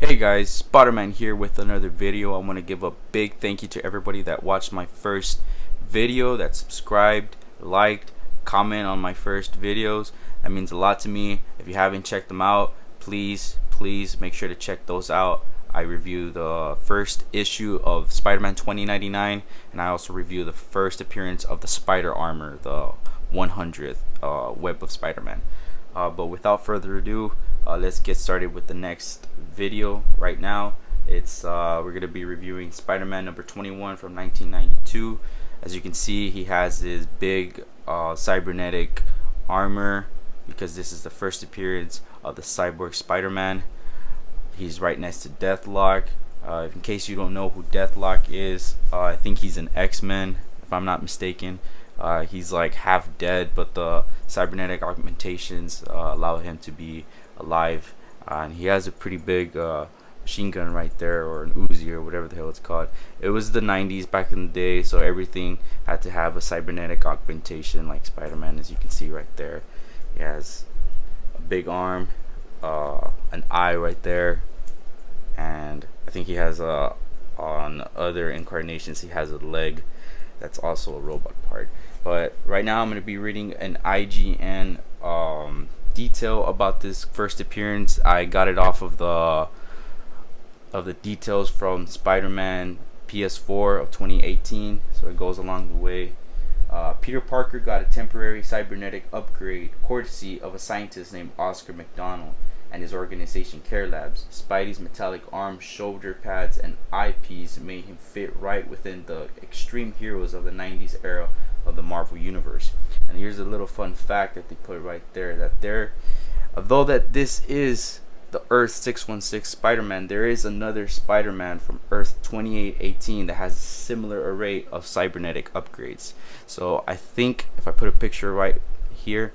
Hey guys, Spider-Man here with another video. I want to give a big thank you to everybody that watched my first video, that subscribed, liked, comment on my first videos. That means a lot to me. If you haven't checked them out, please make sure to check those out. I review the first issue of Spider-Man 2099, and I also review the first appearance of the Spider Armor, the 100th Web of Spider-Man. But without further ado, let's get started with the next video right now. We're gonna be reviewing Spider-Man number 21 from 1992. As you can see, he has his big cybernetic armor because this is the first appearance of the Cyborg Spider-Man. He's right next to Deathlock. In case you don't know who Deathlock is, I think he's an X-Men, if I'm not mistaken. He's like half dead, but the cybernetic augmentations allow him to be alive. And he has a pretty big machine gun right there, or an Uzi, or whatever the hell it's called. It was the 90s back in the day, so everything had to have a cybernetic augmentation, like Spider-Man, as you can see right there. He has a big arm, an eye right there, and I think he has on other incarnations he has a leg that's also a robot part. But right now I'm going to be reading an IGN detail about this first appearance. I got it off of the details from Spider-Man PS4 of 2018, so it goes along the way. Peter Parker got a temporary cybernetic upgrade courtesy of a scientist named Oscar McDonald and his organization Care Labs. Spidey's metallic arms, shoulder pads, and eyepiece made him fit right within the extreme heroes of the 90s era of the Marvel Universe. And here's a little fun fact that they put right there, that although that this is the Earth 616 Spider-Man, there is another Spider-Man from Earth 2818 that has a similar array of cybernetic upgrades. So I think if I put a picture right here,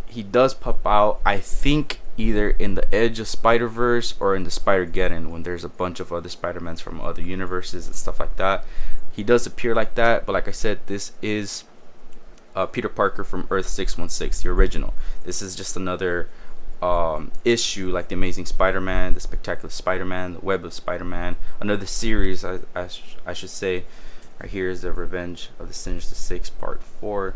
he does pop out, I think, either in the Edge of Spider-Verse or in the Spider-Geddon, when there's a bunch of other Spider-Mans from other universes and stuff like that. He does appear like that, but like I said, this is Peter Parker from Earth 616, the original. This is just another issue, like the Amazing Spider-Man, the Spectacular Spider-Man, the Web of Spider-Man, another series, I should say. Right here is the Revenge of the Sinister Six Part 4.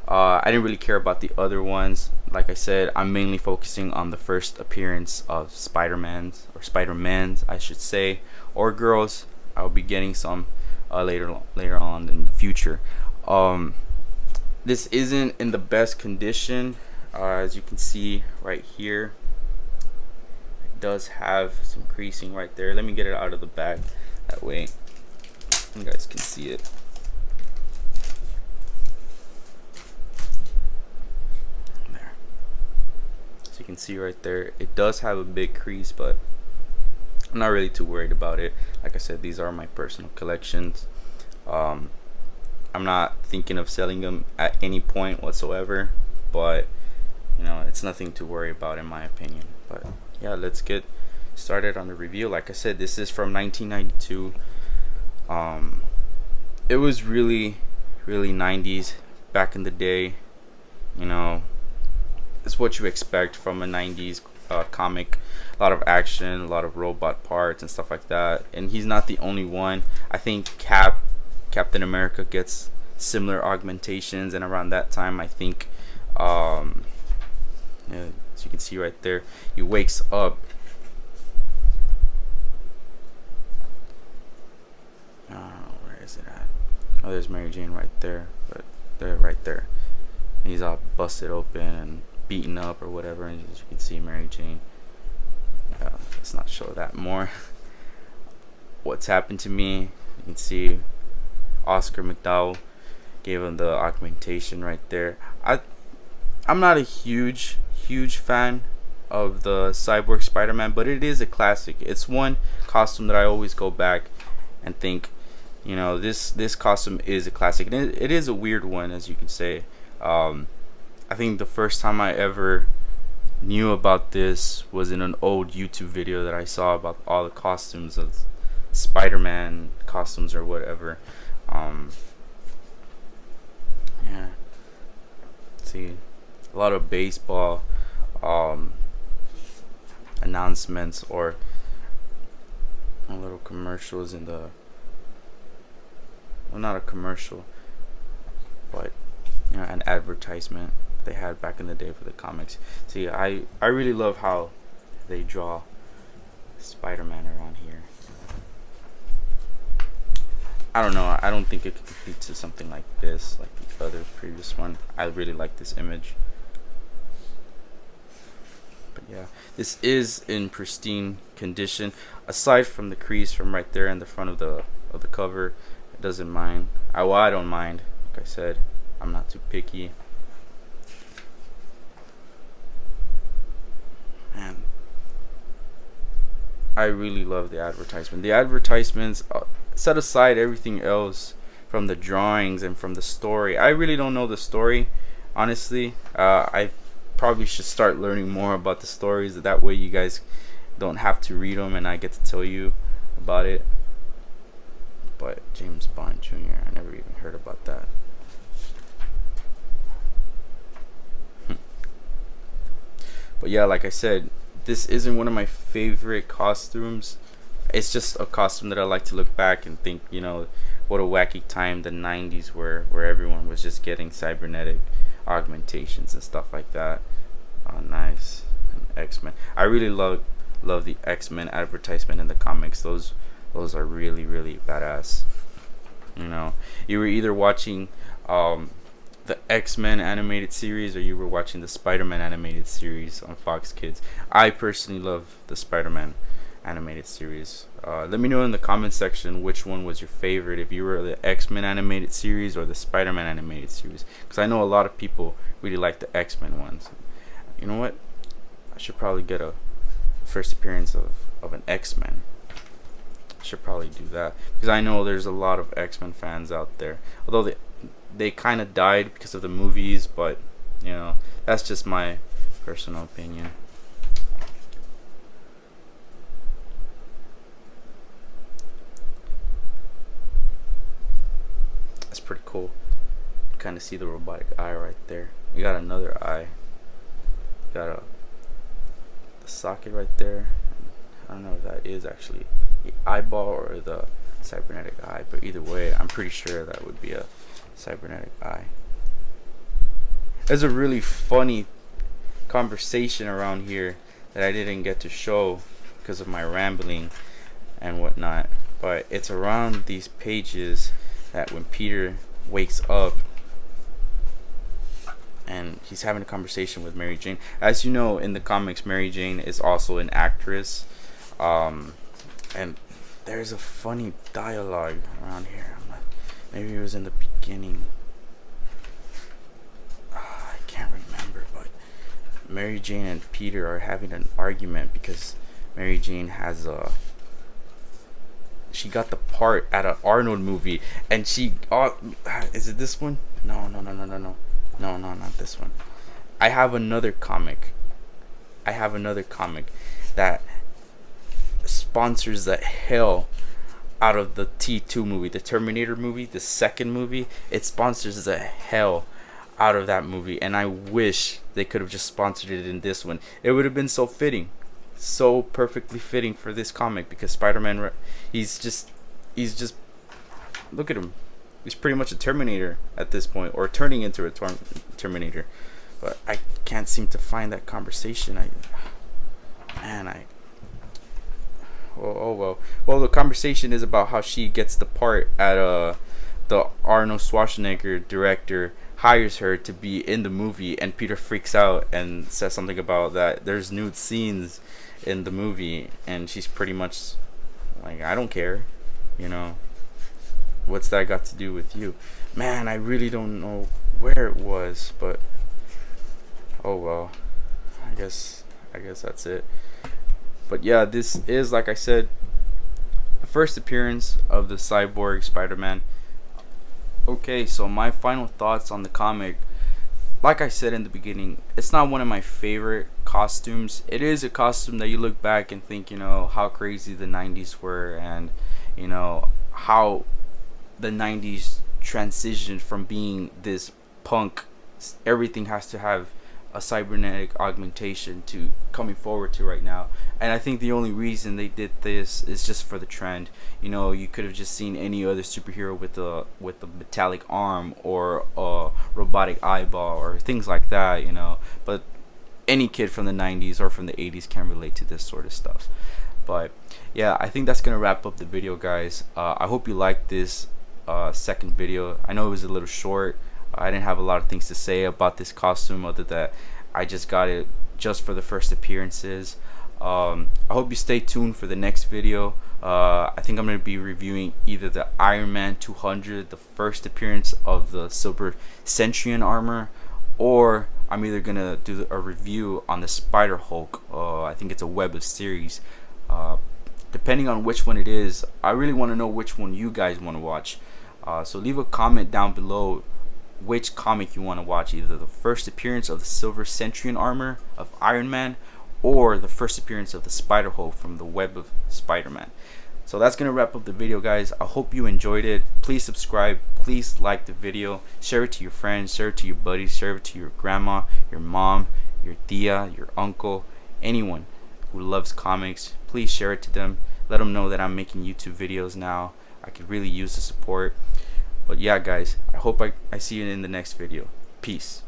I didn't really care about the other ones. Like I said, I'm mainly focusing on the first appearance of Spider-Mans, or Spider-Mans, I should say, or girls. I'll be getting some later on in the future. This isn't in the best condition, as you can see right here. It does have some creasing right there. Let me get it out of the bag, that way you guys can see it. You can see right there, it does have a big crease, but I'm not really too worried about it. Like I said, these are my personal collections. I'm not thinking of selling them at any point whatsoever, but you know, it's nothing to worry about in my opinion. But yeah, let's get started on the review. Like I said, this is from 1992. It was really 90s back in the day. You know, it's what you expect from a 90s comic. A lot of action, a lot of robot parts and stuff like that. And he's not the only one. I think Captain America gets similar augmentations, and around that time I think yeah, as you can see right there, he wakes up. Where is it at? Oh, there's Mary Jane right there. But they're right there. He's all busted open and beaten up or whatever, and as you can see, Mary Jane. Let's not show that more. What's happened to me? You can see Oscar McDowell gave him the augmentation right there. I'm not a huge fan of the Cyborg Spider-Man, but it is a classic. It's one costume that I always go back and think, you know, this costume is a classic. And it is a weird one, as you can say. I think the first time I ever knew about this was in an old YouTube video that I saw about all the costumes of Spider-Man costumes or whatever. Yeah, see, a lot of baseball, a announcements or little commercials in the, well, not a commercial, but an advertisement they had back in the day for the comics. See, I really love how they draw Spider-Man around here. I don't know, I don't think it could compete to something like this, like the other previous one. I really like this image. But yeah, this is in pristine condition, aside from the crease from right there in the front of the cover. It doesn't mind. I don't mind. Like I said, I'm not too picky. Man, I really love the advertisement. The advertisements, set aside everything else from the drawings and from the story. I really don't know the story, honestly. I probably should start learning more about the stories. That way you guys don't have to read them and I get to tell you about it. But James Bond Jr., I never even heard about that. But yeah, like I said, this isn't one of my favorite costumes. It's just a costume that I like to look back and think, what a wacky time the 90s were, where everyone was just getting cybernetic augmentations and stuff like that. Oh, nice. And X-Men. I really love the X-Men advertisement in the comics. Those are really, really badass. You were either watching the X-Men animated series or you were watching the Spider-Man animated series on Fox Kids. I personally love the Spider-Man animated series. Let me know in the comment section which one was your favorite, if you were the X-Men animated series or the Spider-Man animated series, because I know a lot of people really like the X-Men ones. You know what, I should probably get a first appearance of an X-Men. I should probably do that, because I know there's a lot of X-Men fans out there, although they kind of died because of the movies, but that's just my personal opinion. That's pretty cool. Kind of see the robotic eye right there. You got another eye. You got the socket right there. I don't know if that is actually the eyeball or the cybernetic eye, but either way, I'm pretty sure that would be a cybernetic eye. There's a really funny conversation around here that I didn't get to show because of my rambling and whatnot, but it's around these pages that when Peter wakes up and he's having a conversation with Mary Jane. As you know, in the comics, Mary Jane is also an actress, and there's a funny dialogue around here. Maybe it was in the beginning. I can't remember, but Mary Jane and Peter are having an argument because Mary Jane has she got the part at an Arnold movie, and is it this one? No, not this one. I have another comic that sponsors the hell out of the T2 movie, the Terminator movie, the second movie. It sponsors the hell out of that movie, and I wish they could have just sponsored it in this one. It would have been so fitting, so perfectly fitting for this comic, because Spider-Man, he's just look at him. He's pretty much a Terminator at this point, or turning into a Terminator. But I can't seem to find that conversation. Well, the conversation is about how she gets the part at the Arnold Schwarzenegger director hires her to be in the movie, and Peter freaks out and says something about that there's nude scenes in the movie, and she's pretty much like, I don't care, what's that got to do with you? Man, I really don't know where it was, but oh well, I guess that's it. But yeah, this is, like I said, the first appearance of the Cyborg Spider-Man. Okay, so my final thoughts on the comic. Like I said in the beginning, it's not one of my favorite costumes. It is a costume that you look back and think, how crazy the 90s were, and how the 90s transitioned from being this punk, everything has to have a cybernetic augmentation to coming forward to right now. And I think the only reason they did this is just for the trend. You know, you could have just seen any other superhero with a metallic arm or a robotic eyeball or things like that, you know. But any kid from the 90s or from the 80s can relate to this sort of stuff. But yeah, I think that's gonna wrap up the video, guys. I hope you liked this second video. I know it was a little short. I didn't have a lot of things to say about this costume other than I just got it just for the first appearances. I hope you stay tuned for the next video. I think I'm going to be reviewing either the Iron Man 200, the first appearance of the Silver Centurion armor, or I'm either going to do a review on the Spider Hulk. I think it's a web of series. Depending on which one it is, I really want to know which one you guys want to watch. So leave a comment down below which comic you want to watch, either the first appearance of the Silver Centurion armor of Iron Man or the first appearance of the Spider Hulk from the web of Spider-Man. So that's gonna wrap up the video, guys. I hope you enjoyed it. Please subscribe, please like the video, share it to your friends, share it to your buddies, share it to your grandma, your mom, your tia, your uncle, anyone who loves comics. Please share it to them. Let them know that I'm making YouTube videos now. I could really use the support. But yeah, guys, I hope I see you in the next video. Peace.